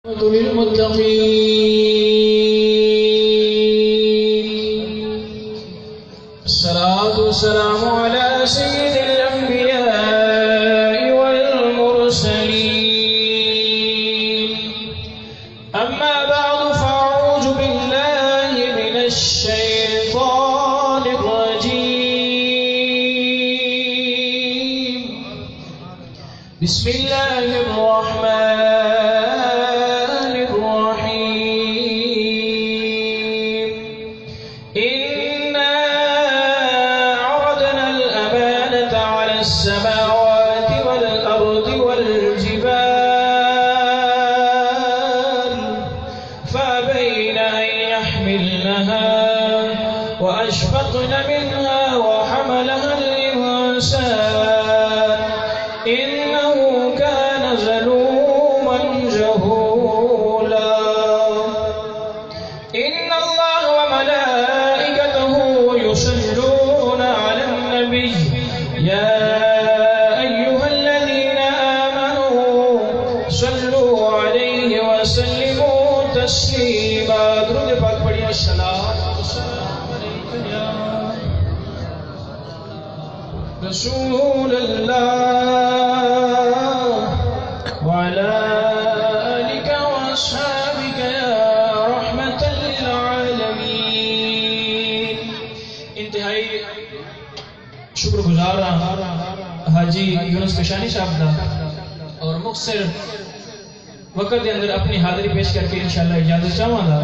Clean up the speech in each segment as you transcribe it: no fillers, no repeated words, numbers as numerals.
للمتقين الصلاة والسلام على سيد الأنبياء والمرسلين أما بعد فأعوذ بالله من الشيطان الرجيم بسم الله الرحمن السماوات والأرض والجبال فأبين أن يحملنها وأشفقن منها وحملها الإنسان إنه كان ظلوما جهولا إن الله وملائكته يصلون على النبي يا صلوا عليه وسلموا تسليما درود پاک پڑھیے الصلاۃ والسلام علیک یا رسول اللہ وعلى آلك واصحابك يا رحمة للعالمین. انتہائی شکر گزار حاجی یونس کشانی صاحب دا اور مختصر وقت دے اندر اپنی حاضری پیش کر کے انشاءاللہ اجازت چاہوں گا.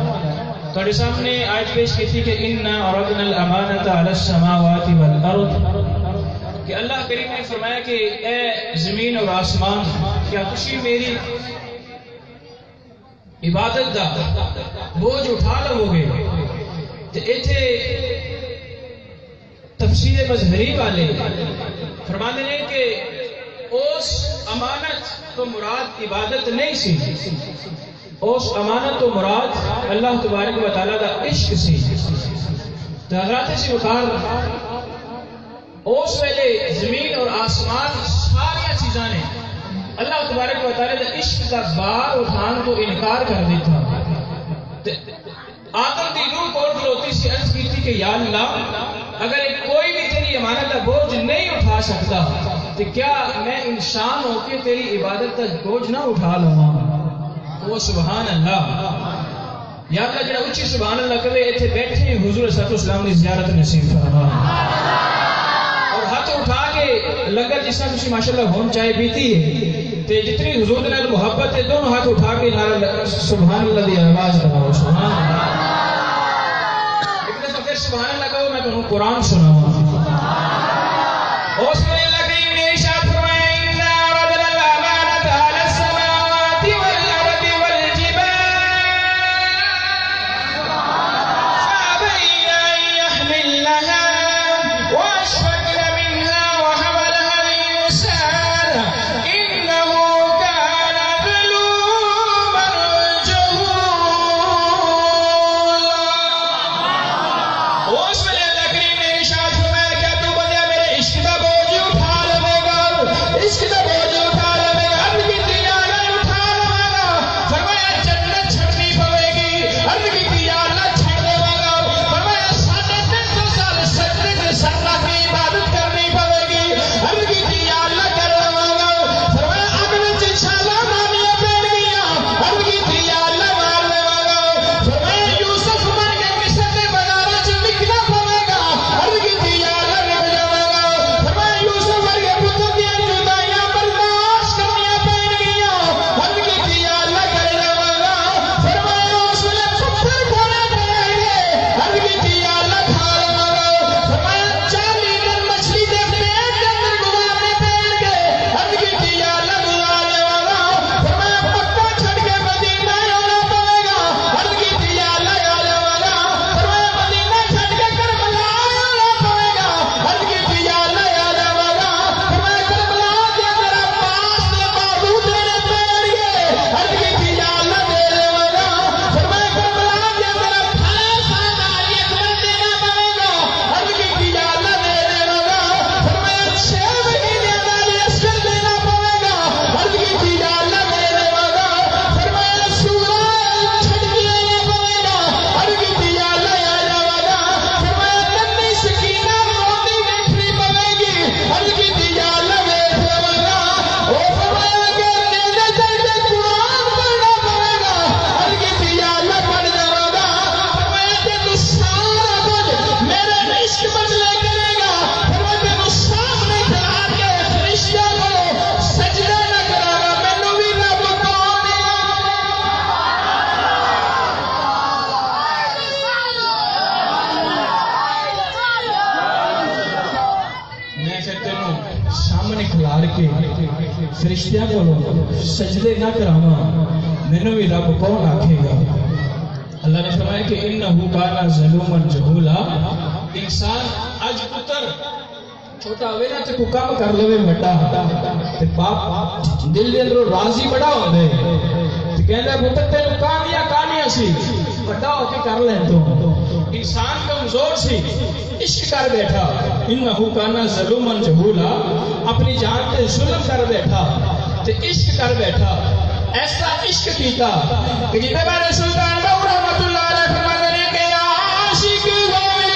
تھوڑے سامنے آیت پیش کی تھی کہ اِنَّا عَرَضْنَا الْأَمَانَةَ عَلَى السَّمَاوَاتِ وَالْأَرْضِ، کہ اللہ کریم نے فرمایا کہ اے زمین اور آسمان کیا تسی میری عبادت دا بوجھ اٹھا لو گے. تو ایتھے تفسیر مظہری والے فرماتے ہیں کہ اس امانت تو مراد عبادت نہیں سی، اس امانت تو مراد اللہ تبارک و تعالیٰ دا عشق سی. تو حضرات سے بخار اس ویلے زمین اور آسمان ساری چیزاں نے اللہ تبارک و تعالیٰ دا عشق کا بار اٹھان تو انکار کر دیتا. آدم دی روح کو کھلوتی سی عرض کی تھی کہ یا اللہ اگر کوئی بھی تیری امانت کا بوجھ نہیں اٹھا سکتا تو کیا میں انسان ہو کے تیری عبادت کا بوجھ نہ اٹھا لوں گا. وہ سبحان اللہ یا اللہ جڑا اچھی سبحان اللہ کرے ایتھے بیٹھے حضور صلی اللہ علیہ وسلم کی زیارت نصیب فرما اور ہاتھ اٹھا کے لنگر جس طرح تسی ماشاءاللہ ہون چائے پیتی ہے تے جتنی حضور دے نال محبت ہے دونوں ہاتھ اٹھا کے نعرہ سبحان اللہ دی آواز لگاؤ. سبحان اللہ ایک دفعہ پھر سبحان اللہ کہو میں تمہیں قرآن سناؤں. اس میں اللہ کریم نے ارشاد فرمایا کیا تو بندہ میرے عشق کا بوجھ فرشتیاں کو سجدے نہ کراواں مینوں بھی رب کون آکھے گا؟ اللہ نے فرمایا کہ انہو کانا ظلوما جہولا. انسان اج پتر چھوٹا ہوئے نا تے کو کام کر لوے بڑا تے باپ دل دے اندروں راضی بڑا ہوندے تے کہندا پتر تینوں کہانیاں سی بڑا ہو کے کر لیں تو. انسان کمزور سی عشق کر بیٹھا انہو کانا ظلوما جہولا اپنی جان تے ظلم کر بیٹھا تے عشق کر بیٹھا. ایسا عشق کیتا کہ جتنے بارے سلطان بہو رحمت اللہ علیہ فرماتے ہیں کہ عاشق ہوئے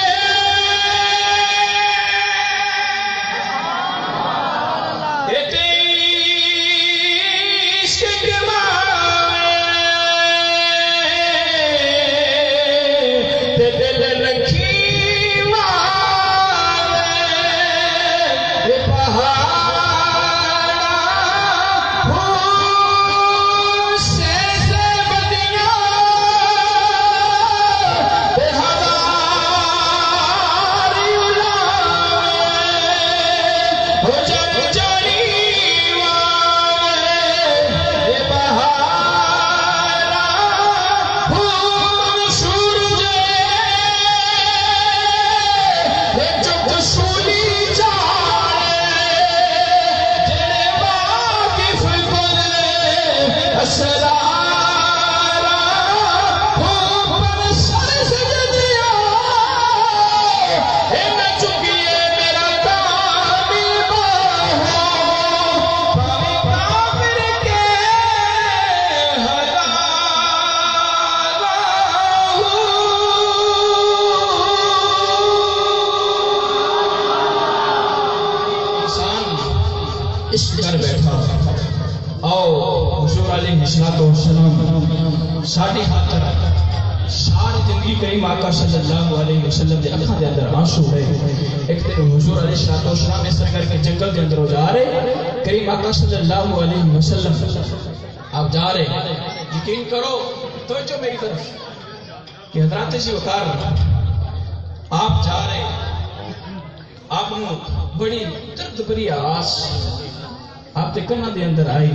عشق کے مارے دل رکھی مارے پہاڑ کر بیٹھا. آؤ حضور علیہ السلام ساڈی خاطر ساری زندگی کریم آقا صلی اللہ علیہ وسلم دے اکھاں دے اندر آنسو ہے. ایک دن حضور علیہ السلام اس طرح کر کے جنگل دے اندر جا رہے کریم آقا صلی اللہ علیہ وسلم آپ جا رہے یقین کرو توجہ میری طرف کہ حضرات سے وقار آپ جا رہے آپ بڑی درد بری آواز آپ کے کنا دے اندر آئی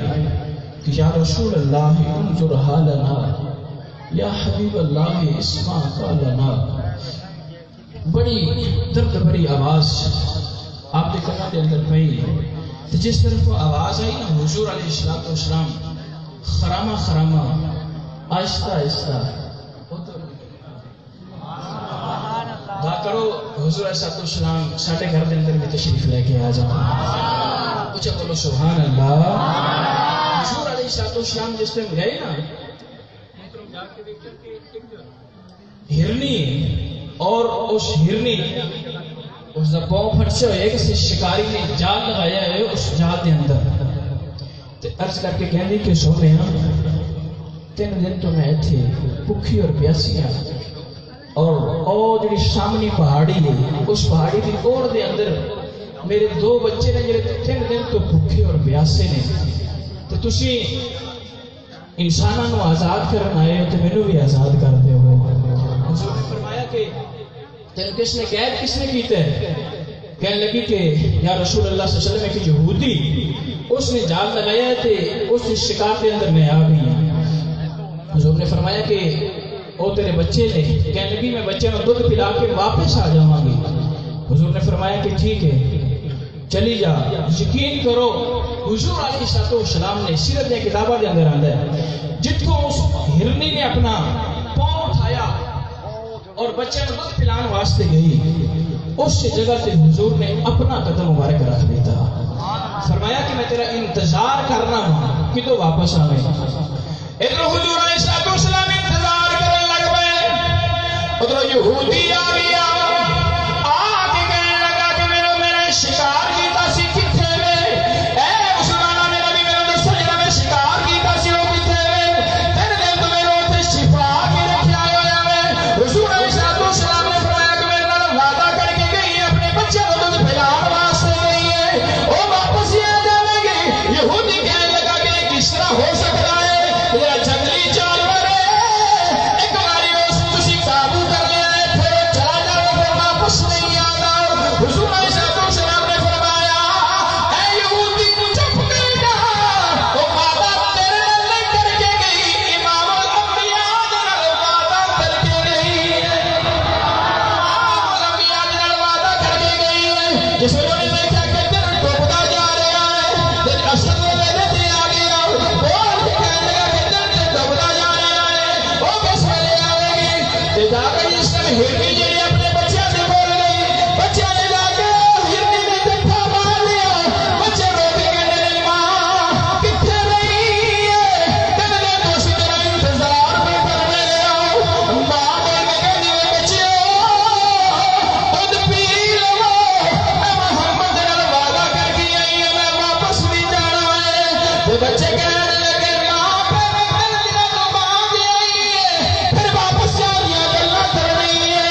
کہ یا رسول اللہ انظر حالنا یا حبیب اللہ اسمع قالنا. بڑی درد بری آواز آپ کے کنا دے اندر پئی تو جس طرف آواز آئی نا حضور علیہ السلام خرامہ خرامہ آہستہ آہستہ دعا کرو حضور علیہ السلام ساٹھے گھر دے اندر بھی تشریف لے کے آ جاؤ. اچھا بولو سبحان اللہ. حضور علیہ السلام جس ٹائم گئے نا ہرنی اور اس ہرنی اس دا پاؤں پھٹسے ہوئے کسی شکاری نے جال لگایا ہے اس جال دے اندر تے عرض کر کے کہنے کہ سونے ہاں 3 دن تو میں تھے بھوکی اور پیاسی ہاں اور جڑی سامنی پہاڑی ہے اس پہاڑی کی اوڑ دے اندر میرے 2 بچے نے جڑے 3 دن تو بھوکے اور پیاسے نے تو تسی انساناں نو آزاد کرن آئے ہو تو مینوں بھی آزاد کر دے ہو. حضور نے فرمایا کہ تینوں کس نے قید کس نے کیتا ہے؟ کہنے لگی کہ یا رسول اللہ صلی اللہ علیہ وسلم ایک یہودی اس نے جال لگایا ہے تے اس شکار کے اندر میں آ گئی. حضور نے فرمایا کہ او تیرے بچے نے کہنے لگی میں بچے کو دودھ پلا کے واپس آ جاواں گی. حضور نے فرمایا کہ ٹھیک ہے چلی جا. یقین کرو حضور علیہ السلام نے سیرت کی کتابوں کے اندر آندا ہے جتوں اس ہرنی نے اپنا پاؤں اٹھایا اور بچے کو دودھ پلانے واسطے گئی اس جگہ سے حضور نے اپنا قدم مبارک رکھ دیتا. فرمایا کہ میں تیرا انتظار کرنا ہوں کہ تو واپس آوے. ادھر حضور علیہ السلام انتظار کرنے لگ پئے. ادھر یہودی آ گیا شکار کیتا سی کتھے وے اے مسلماناں نے نبی میرے دسو جڑا میں شکار کیتا سی او کتھے وے 3 دن تو میرے اوتے شفا کے رکھیا ہویا وے. رسول علیہ السلام نے فرمایا کہ میرے نال وعدہ کر کے گئی اپنے بچے کو دودھ پلانے واسطے گئی ہے او واپس ہی آ جاوے گی. یہودی کہنے لگا کہ کس طرح ہو سکتا ہے یہ جنگلی جانور دن ہرنی جی اپنے بچوں سے بول گئی بچہ نے لا کے ہرنی نے دھکا مار لیا بچے رو کے کہنے لگے ماں کتنے رہی ہے کہنے دوست تیرا انتظار میں کر رہے ہو ماں بول کے کہنے بچے خود پی لو میں محمد نال وعدہ کر کے آئی ہوں میں واپس نہیں جانا ہے تو بچے کہنے لگے ماں پہلے دنوں تو ماں دے آئی ہے پھر واپس جا دیا گلا کر رہی ہے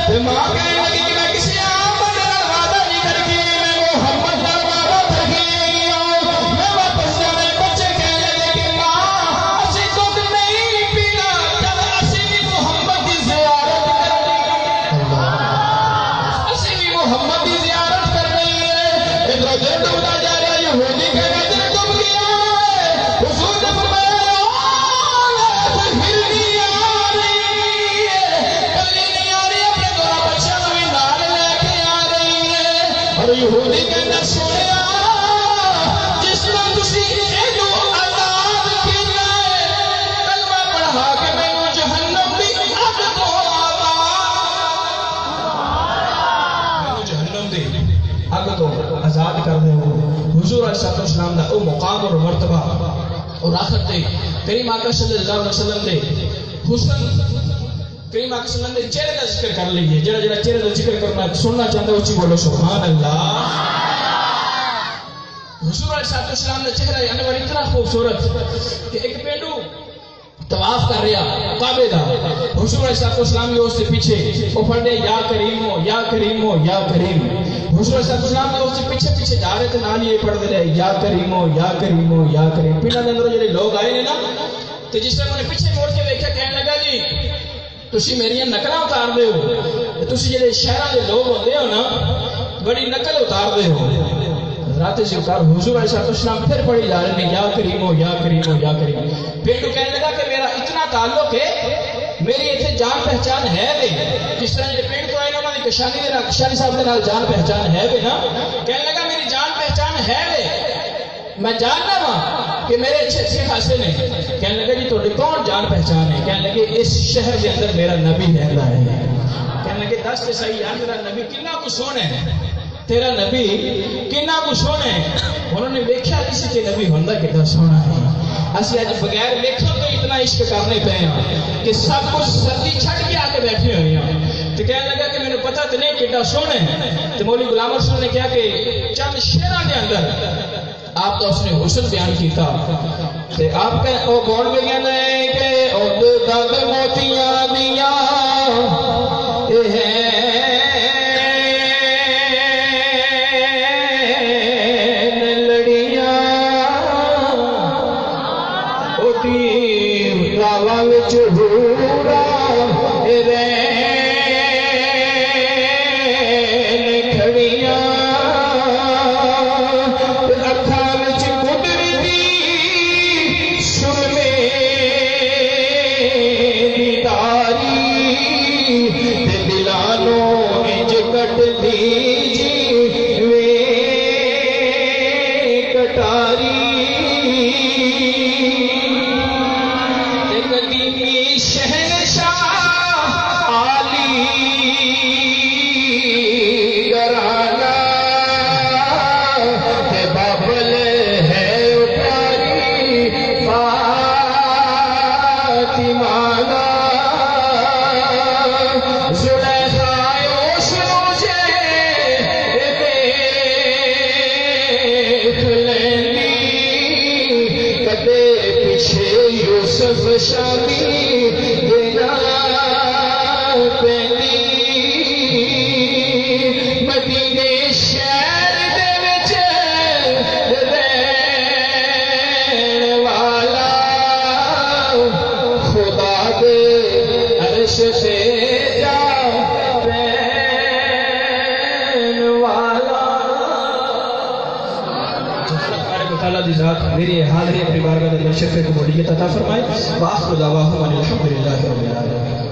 پھر ماں کہنے لگی کہ میں کسی عام بندے نال وعدہ نہیں کر کے آئی میں محمد نال وعدہ کر کے آئی ہوں میں واپس جانا ہے بچے کہنے لگے کہ ماں اسی دودھ نہیں پینا چل اسی بھی محمد کی زیارت کرنی اسی بھی محمد کی زیارت کرنی ہے ادھر دل ڈوبتا جا رہا یہودی کہنا دل ڈوب گیا ہے حضور نے فرمایا ہرنی آ رہی ہے کلی نہیں آ رہی اپنے دونوں بچوں کو بھی نال لے کے آ رہی ہے اور یہودی کہنا سنیا جس نے تسی اینو آزاد کیتا ہے کلمہ پڑھا کے مینوں جہنم دی اگ تو جہنم دی اگ تو آزاد کر دے حضور علیہ السلام دا او مقام اور مرتبہ اور آخر تے کریم آقا صلی اللہ علیہ وسلم دے حسن کریم آقا صلی اللہ علیہ وسلم دے چہرے دا ذکر کر لیے جڑا جڑا چہرے دا ذکر کرنا سننا چاہتا ہے اچھی بولو سبحان اللہ حضور علیہ السلام دا چہرہ انور اتنا خوبصورت کہ ایک پینڈو طواف کر رہا کعبے دا حضور علیہ السلام کے اس سے پیچھے وہ پڑھے یا کریم ہو یا کریم ہو یا کریم حضور علیہ السلام کے اس سے پیچھے پیچھے جا رہے تھے نال یہ پڑھ دے رہے یا کریم ہو یا کریم ہو یا کریم پنڈا دے اندر جڑے لوگ آئے نے نا تو جس طرح انہیں پیچھے موڑ کے دیکھا کہنے لگا جی تسی میری نقل اتار دے ہو تسی جڑے شہراں دے لوگ ہوندے ہو نا بڑی نقل اتار دے ہو رات سے اتار حضور علیہ السلام پھر پڑھی جا رہے ہیں یا کریم ہو یا کریم ہو یا کریم پینڈو کہنے لگا کہ میرا اتنا تعلق ہے میری اتنے جان پہچان ہے بھی جس طرح جو پینڈ کو آئے نا انہوں نے کشانی صاحب کے نال جان پہچان ہے بھی نا کہنے لگا میری جان پہچان ہے بھی میں جاننا ہوں کہ میرے اچھے اچھے خاصے نے کہنے لگا جی تھوڑی کون جان پہچان ہے کہنے لگے اس شہر کے اندر میرا نبی رہتا ہے کہنے لگے دس تے صحیح یار میرا نبی کنا کو سونے ہے تیرا نبی کنا کو سونے ہے انہوں نے دیکھا کسی کے نبی ہوندہ کتنا سونا ہے اسی آج بغیر دیکھو تو اتنا عشق کرنے پہ ہیں کہ سب کچھ سردی چھڑ کے آکے بیٹھے ہوئے ہیں تو کہنے لگا کہ میں نے پتہ تو نہیں کتنا سونے تو مولوی غلام رسول نے کہا کہ چند شیران کے اندر آپ تو اس نے حسن بیان کیتا تو آپ کا او گون میں کہنا ہے کہ او داد موتیاں دیاں میری حاضری اپنی بارگاہ میں شفیع قبولیت عطا فرمائے وآخر دعواہم الحمدللہ رب العالمین.